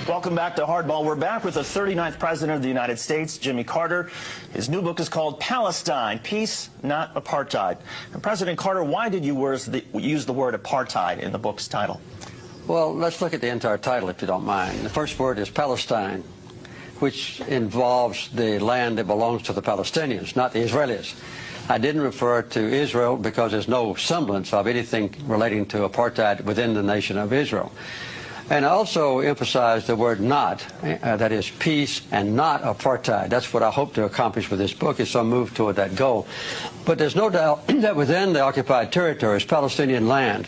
Welcome back to Hardball. We're back with the 39th President of the United States, Jimmy Carter. His new book is called Palestine, Peace, Not Apartheid. And President Carter, why did you use the word apartheid in the book's title? Well, let's look at the entire title, if you don't mind. The first word is Palestine, which involves the land that belongs to the Palestinians, not the Israelis. I didn't refer to Israel because there's no semblance of anything relating to apartheid within the nation of Israel. And I also emphasized the word not, that is peace and not apartheid. That's what I hope to accomplish with this book, is some move toward that goal. But there's no doubt that within the occupied territories, Palestinian land,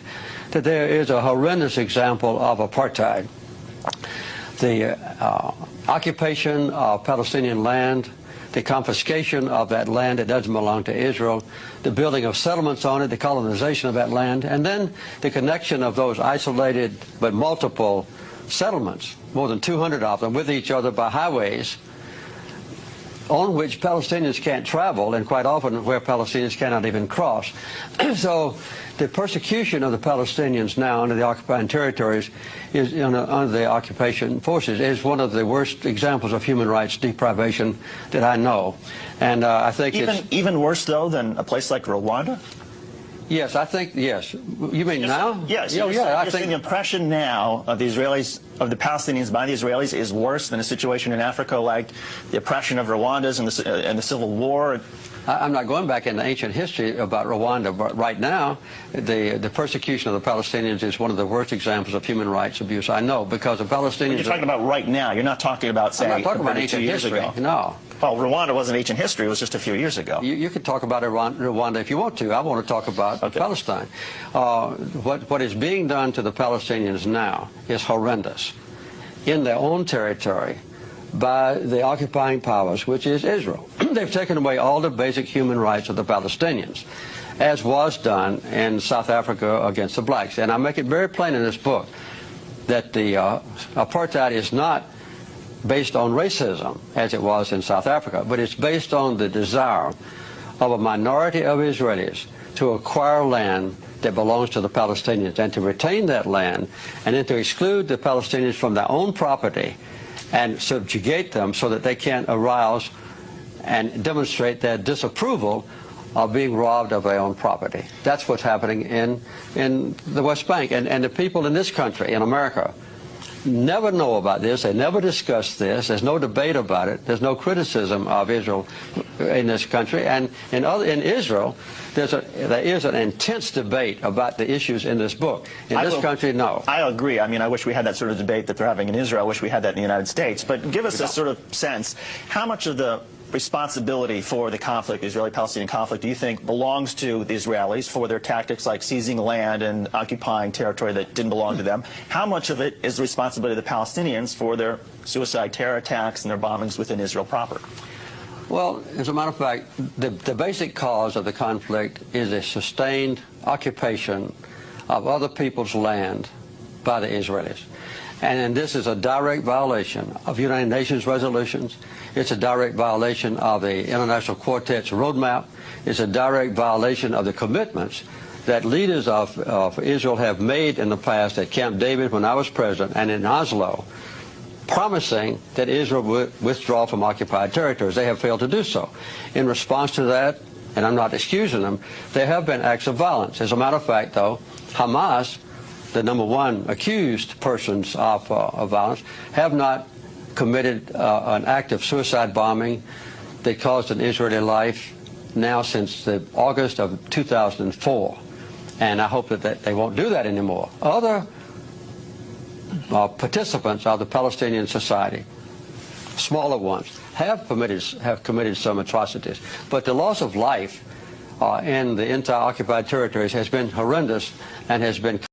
that there is a horrendous example of apartheid. The occupation of Palestinian land, the confiscation of that land that doesn't belong to Israel, the building of settlements on it, the colonization of that land, and then the connection of those isolated but multiple settlements, more than 200 of them, with each other by highways on which Palestinians can't travel, and quite often where Palestinians cannot even cross. So the persecution of the Palestinians now under the occupied territories, under the occupation forces, is one of the worst examples of human rights deprivation that I know. And I think even worse, though, than a place like Rwanda? Yes, I think, yes. You mean now? Yes. I think the impression now of the Israelis, of the Palestinians by the Israelis, is worse than a situation in Africa like the oppression of Rwandans and the Civil War. I'm not going back into ancient history about Rwanda, but right now, the persecution of the Palestinians is one of the worst examples of human rights abuse I know, because the Palestinians... When you're talking about right now, you're not talking about, say, I'm not talking about ancient history, no. Well, Rwanda wasn't ancient history, it was just a few years ago. You can talk about Rwanda if you want to. I want to talk about Palestine. What is being done to the Palestinians now is horrendous in their own territory by the occupying powers, which is Israel. They've taken away all the basic human rights of the Palestinians, as was done in South Africa against the blacks. And I make it very plain in this book that the apartheid is not based on racism, as it was in South Africa, but it's based on the desire of a minority of Israelis to acquire land that belongs to the Palestinians and to retain that land, and then to exclude the Palestinians from their own property and subjugate them so that they can't arouse and demonstrate their disapproval of being robbed of their own property. That's what's happening in the West Bank. And the people in this country, in America, never know about this. They never discuss this. There's no debate about it. There's no criticism of Israel in this country. And in Israel, there is an intense debate about the issues in this book. In this country, no. I agree. I mean, I wish we had that sort of debate that they're having in Israel. I wish we had that in the United States. But give us a sort of sense, how much of the responsibility for the conflict, the Israeli-Palestinian conflict, do you think belongs to the Israelis for their tactics like seizing land and occupying territory that didn't belong to them? How much of it is the responsibility of the Palestinians for their suicide terror attacks and their bombings within Israel proper? Well, as a matter of fact, the basic cause of the conflict is a sustained occupation of other people's land by the Israelis. And this is a direct violation of United Nations resolutions. It's a direct violation of the International Quartet's roadmap. It's a direct violation of the commitments that leaders of Israel have made in the past at Camp David when I was president and in Oslo, promising that Israel would withdraw from occupied territories. They have failed to do so. In response to that, and I'm not excusing them, there have been acts of violence. As a matter of fact, though, Hamas, the #1 accused persons of violence, have not committed an act of suicide bombing that caused an Israeli life now since August of 2004. And I hope that they won't do that anymore. Other participants of the Palestinian society, smaller ones, have committed some atrocities. But the loss of life in the entire occupied territories has been horrendous and has been